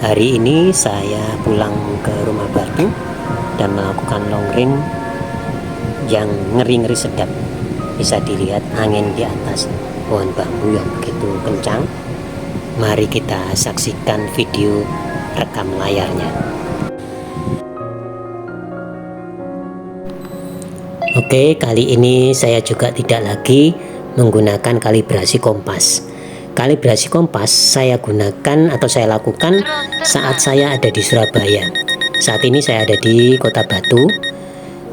Hari ini saya pulang ke rumah Batu dan melakukan longring yang ngeri-ngeri sedap. Bisa dilihat angin di atas pohon bambu yang begitu kencang. Mari kita saksikan video rekam layarnya. Oke, kali ini saya juga tidak lagi menggunakan kalibrasi kompas. Kalibrasi kompas saya gunakan atau saya lakukan saat saya ada di Surabaya. Saat ini saya ada di Kota Batu,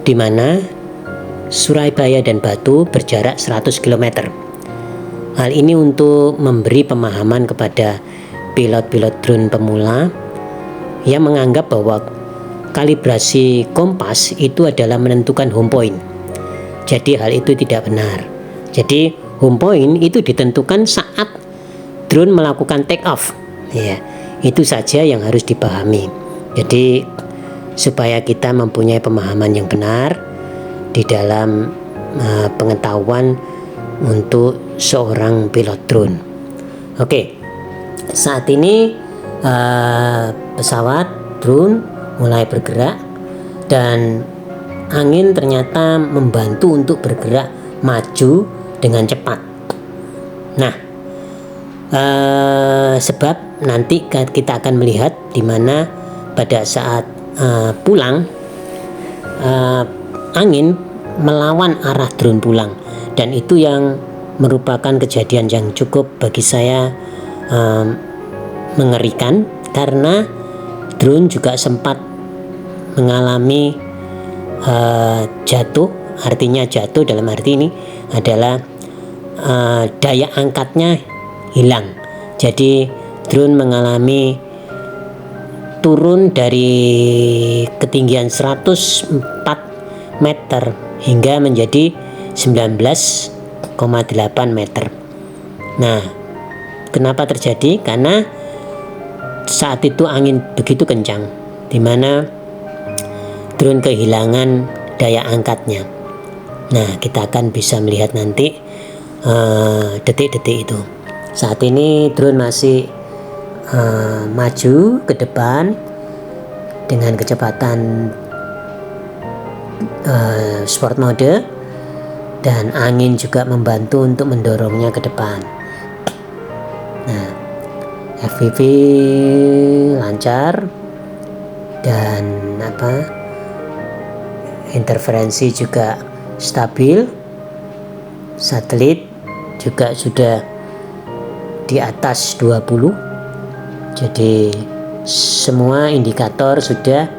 di mana Surabaya dan Batu berjarak 100 km. Hal ini untuk memberi pemahaman kepada pilot-pilot drone pemula yang menganggap bahwa kalibrasi kompas itu adalah menentukan home point. Jadi hal itu tidak benar. Jadi home point itu ditentukan saat drone melakukan take off. Ya, itu saja yang harus dipahami. Jadi supaya kita mempunyai pemahaman yang benar di dalam pengetahuan untuk seorang pilot drone. Oke, saat ini pesawat drone mulai bergerak dan angin ternyata membantu untuk bergerak maju dengan cepat. Nah, sebab nanti kita akan melihat di mana pada saat pulang angin melawan arah drone pulang, dan itu yang merupakan kejadian yang cukup bagi saya mengerikan, karena drone juga sempat mengalami jatuh. Artinya jatuh dalam arti ini adalah daya angkatnya hilang. Jadi drone mengalami turun dari ketinggian 104 meter hingga menjadi 19,8 meter. Nah, kenapa terjadi? Karena saat itu angin begitu kencang, di mana drone kehilangan daya angkatnya. Nah, kita akan bisa melihat nanti detik-detik itu. Saat ini drone masih maju ke depan dengan kecepatan sport mode, dan angin juga membantu untuk mendorongnya ke depan. Nah, FPV lancar dan interferensi juga stabil. Satelit juga sudah di atas 20. Jadi semua indikator sudah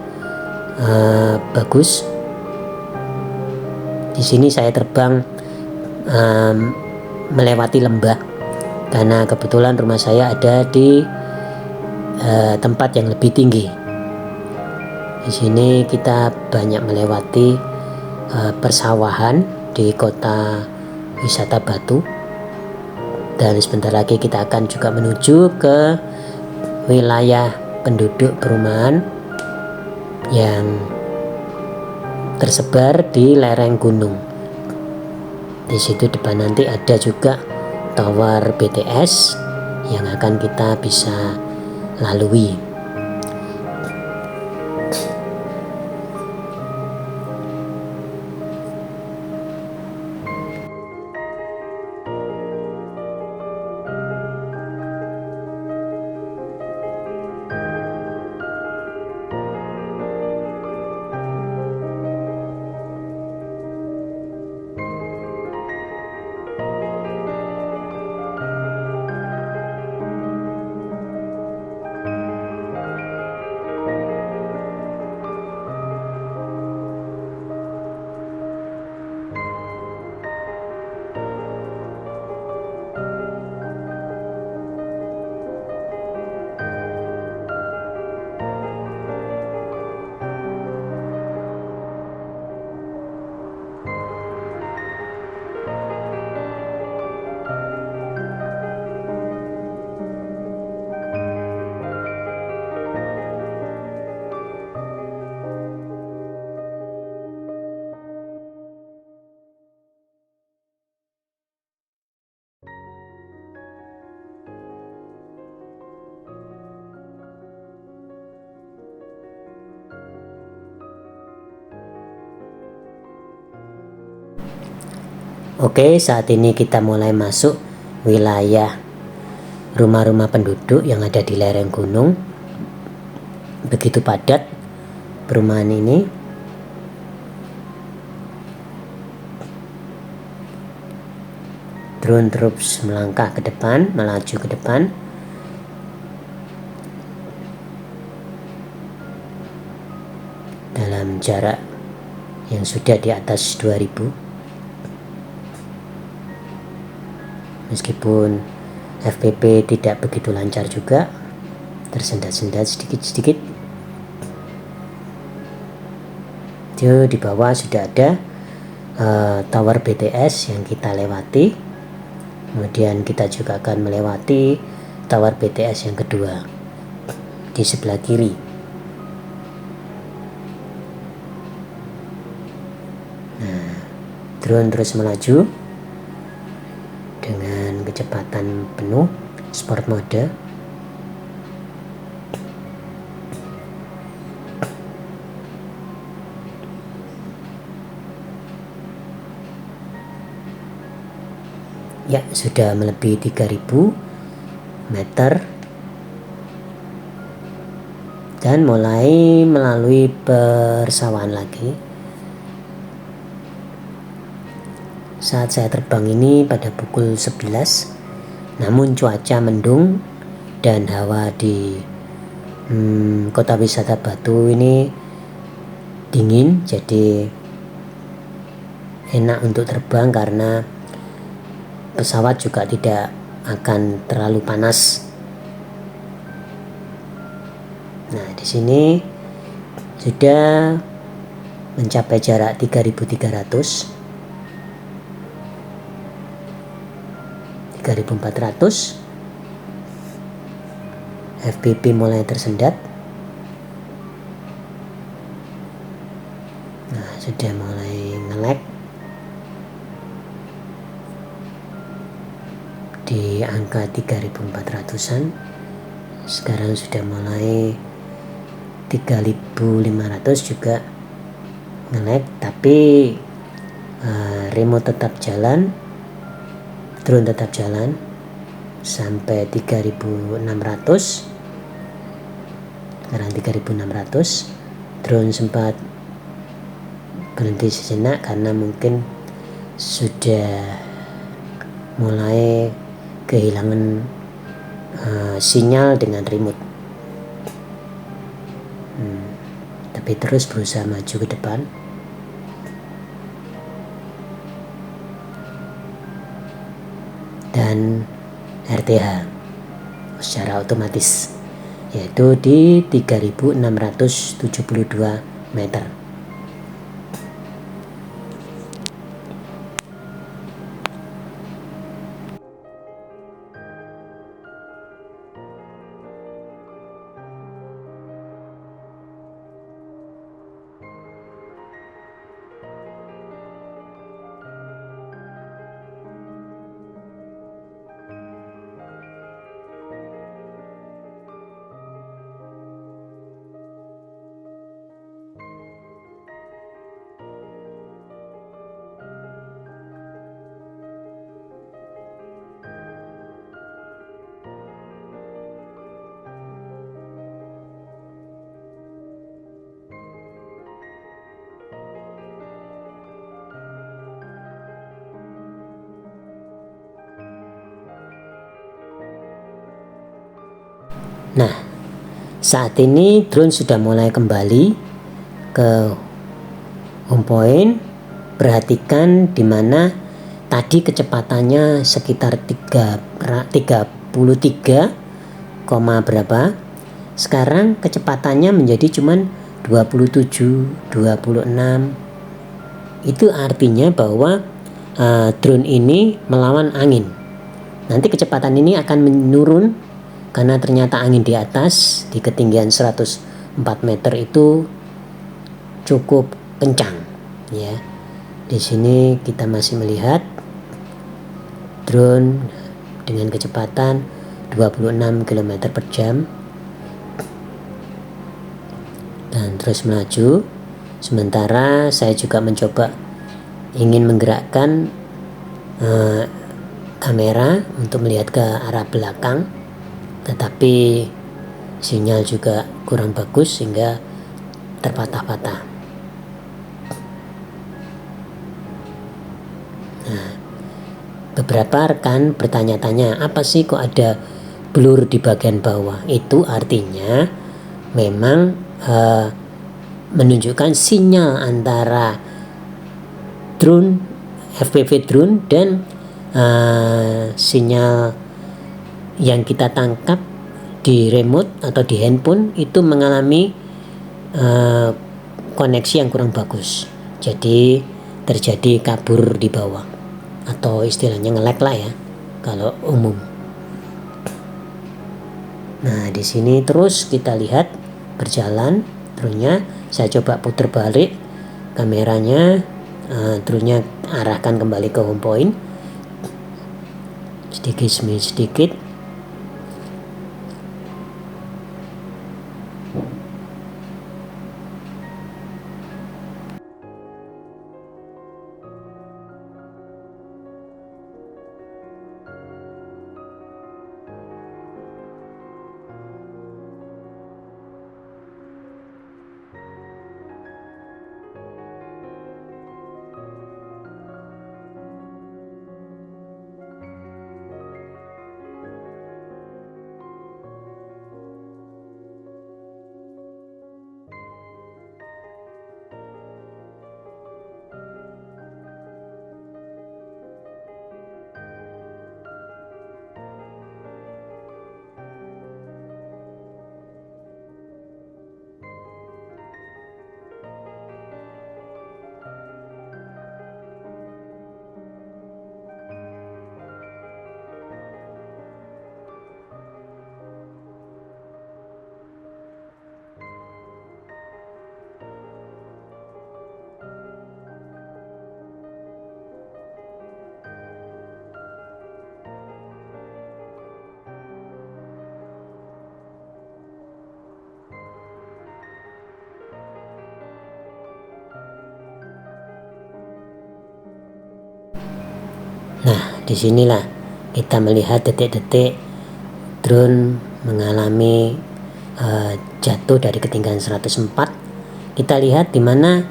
bagus. Di sini saya terbang melewati lembah karena kebetulan rumah saya ada di tempat yang lebih tinggi. Di sini kita banyak melewati persawahan di kota wisata Batu, dan sebentar lagi kita akan juga menuju ke wilayah penduduk perumahan yang tersebar di lereng gunung. Di situ depan nanti ada juga tower BTS yang akan kita bisa lalui. Oke, saat ini kita mulai masuk wilayah rumah-rumah penduduk yang ada di lereng gunung. Begitu padat perumahan ini. Drone terus melangkah ke depan, melaju ke depan. Dalam jarak yang sudah di atas 2000. Meskipun FPV tidak begitu lancar juga, tersendat-sendat sedikit-sedikit. Di bawah sudah ada tower BTS yang kita lewati. Kemudian kita juga akan melewati tower BTS yang kedua di sebelah kiri. Nah, drone terus melaju dengan kecepatan penuh, sport mode. Ya, sudah melebihi 3000 meter dan mulai melalui persawahan lagi. Saat saya terbang ini pada pukul 11, namun cuaca mendung dan hawa di kota wisata Batu ini dingin, jadi enak untuk terbang karena pesawat juga tidak akan terlalu panas. Nah, di sini sudah mencapai jarak 3300, 3400. FPV mulai tersendat. Nah, sudah mulai nge-lag di angka 3400-an. Sekarang sudah mulai 3500 juga nge-lag, tapi remote tetap jalan, drone tetap jalan sampai 3600. Sekarang 3600. Drone sempat berhenti sejenak karena mungkin sudah mulai kehilangan sinyal dengan remote. Tapi terus berusaha maju ke depan. Dan RTH secara otomatis, yaitu di 3672 meter. Nah, saat ini drone sudah mulai kembali ke home point. Perhatikan di mana tadi kecepatannya sekitar 33, berapa. Sekarang kecepatannya menjadi cuman 27, 26. Itu artinya bahwa drone ini melawan angin. Nanti kecepatan ini akan menurun karena ternyata angin di atas di ketinggian 104 meter itu cukup kencang, ya. Di sini kita masih melihat drone dengan kecepatan 26 km per jam dan terus melaju. Sementara saya juga mencoba ingin menggerakkan eh, kamera untuk melihat ke arah belakang, tetapi sinyal juga kurang bagus sehingga terpatah-patah. Nah, beberapa rekan bertanya-tanya, apa sih kok ada blur di bagian bawah? Itu artinya memang menunjukkan sinyal antara drone, FPV drone, dan sinyal yang kita tangkap di remote atau di handphone itu mengalami koneksi yang kurang bagus. Jadi terjadi kabur di bawah, atau istilahnya nge-lag lah ya kalau umum. Nah, di sini terus kita lihat berjalan drone-nya. Saya coba putar balik kameranya, drone-nya arahkan kembali ke home point sedikit demi sedikit. Nah, disinilah kita melihat detik-detik drone mengalami jatuh dari ketinggian 104. Kita lihat di mana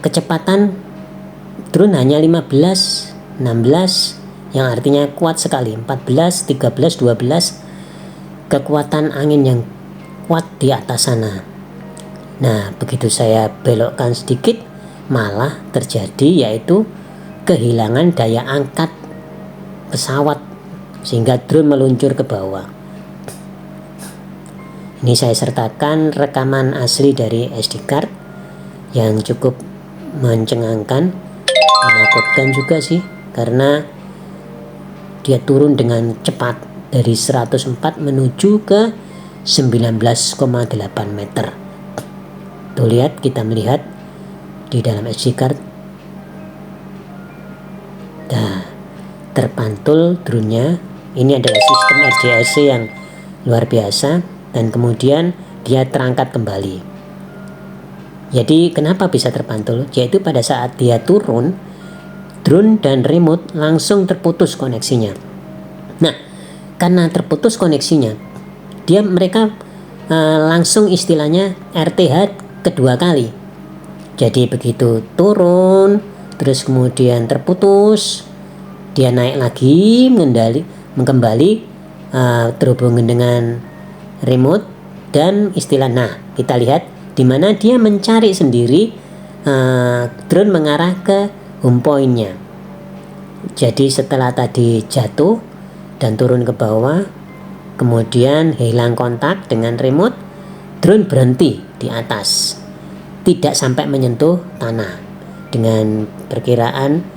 kecepatan drone hanya 15, 16, yang artinya kuat sekali. 14, 13, 12, kekuatan angin yang kuat di atas sana. Nah, begitu saya belokkan sedikit, malah terjadi yaitu kehilangan daya angkat pesawat sehingga drone meluncur ke bawah. Ini saya sertakan rekaman asli dari SD card yang cukup mencengangkan, menakutkan juga sih, karena dia turun dengan cepat dari 104 menuju ke 19,8 meter. Tuh lihat, kita melihat di dalam SD card. Nah, terpantul drone-nya. Ini adalah sistem RDSC yang luar biasa, dan kemudian dia terangkat kembali. Jadi kenapa bisa terpantul? Yaitu pada saat dia turun, drone dan remote langsung terputus koneksinya. Nah, karena terputus koneksinya, mereka langsung istilahnya RTH kedua kali. Jadi begitu turun, terus kemudian terputus, dia naik lagi, kembali terhubung dengan remote dan istilah. Nah, kita lihat di mana dia mencari sendiri, drone mengarah ke home point-nya. Jadi setelah tadi jatuh dan turun ke bawah, kemudian hilang kontak dengan remote, drone berhenti di atas, tidak sampai menyentuh tanah dengan perkiraan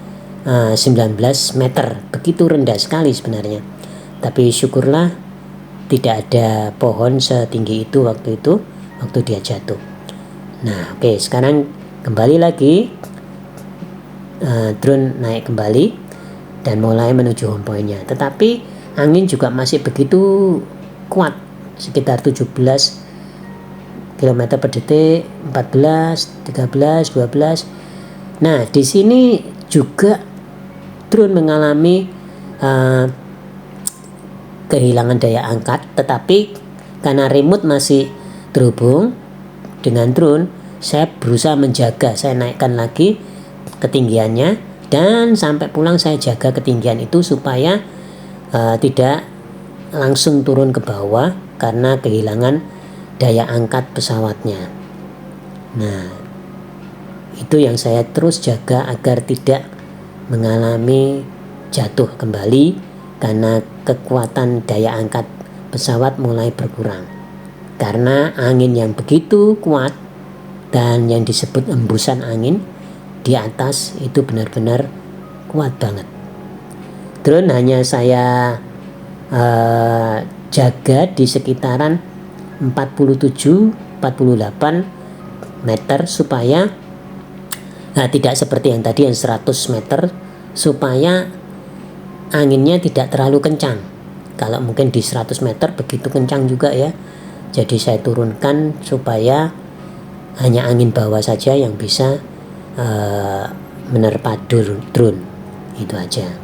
19 meter. Begitu rendah sekali sebenarnya, tapi syukurlah tidak ada pohon setinggi itu waktu dia jatuh. Nah, oke, sekarang kembali lagi, drone naik kembali dan mulai menuju home point-nya. Tetapi angin juga masih begitu kuat, sekitar 17 km per detik, 14, 13, 12. Nah, di sini juga drone mengalami kehilangan daya angkat, tetapi karena remote masih terhubung dengan drone, saya berusaha menjaga, saya naikkan lagi ketinggiannya, dan sampai pulang saya jaga ketinggian itu supaya tidak langsung turun ke bawah karena kehilangan daya angkat pesawatnya. Nah, itu yang saya terus jaga agar tidak mengalami jatuh kembali karena kekuatan daya angkat pesawat mulai berkurang. Karena angin yang begitu kuat dan yang disebut embusan angin di atas itu benar-benar kuat banget. Drone hanya saya jaga di sekitaran 47-48 meter supaya tidak seperti yang tadi yang 100 meter, supaya anginnya tidak terlalu kencang. Kalau mungkin di 100 meter begitu kencang juga ya. Jadi saya turunkan supaya hanya angin bawah saja yang bisa menerpa drone. Itu aja.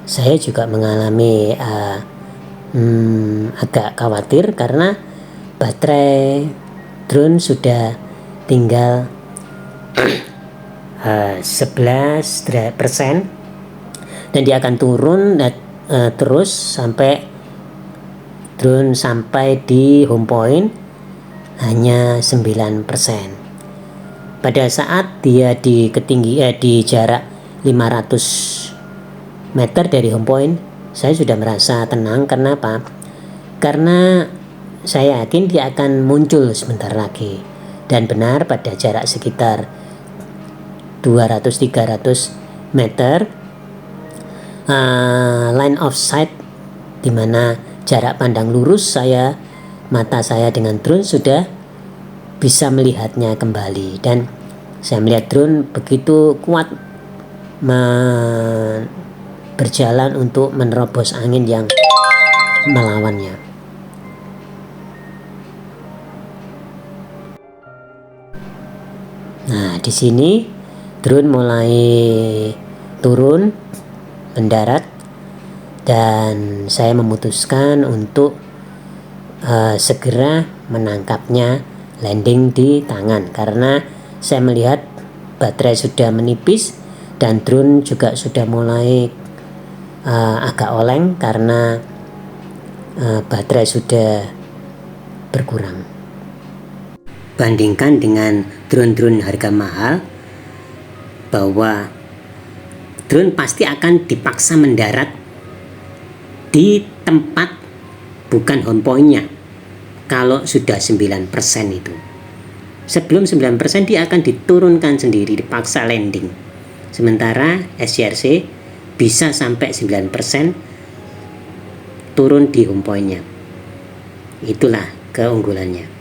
Saya juga mengalami agak khawatir karena baterai drone sudah tinggal 11% dan dia akan turun terus sampai drone sampai di home point hanya 9%. Pada saat dia di jarak 500 meter dari home point, saya sudah merasa tenang. Kenapa? Karena saya yakin dia akan muncul sebentar lagi. Dan benar pada jarak sekitar 200-300 meter line of sight, dimana jarak pandang lurus mata saya dengan drone sudah bisa melihatnya kembali. Dan saya melihat drone begitu kuat berjalan untuk menerobos angin yang melawannya. Nah, di sini drone mulai turun, mendarat, dan saya memutuskan untuk segera menangkapnya landing di tangan karena saya melihat baterai sudah menipis dan drone juga sudah mulai agak oleng karena baterai sudah berkurang. Bandingkan dengan drone-drone harga mahal, bahwa drone pasti akan dipaksa mendarat di tempat bukan home point-nya. kalau sudah 9% itu. Sebelum 9% dia akan diturunkan sendiri, dipaksa landing. Sementara SCRC bisa sampai 9% turun di home point-nya. Itulah keunggulannya.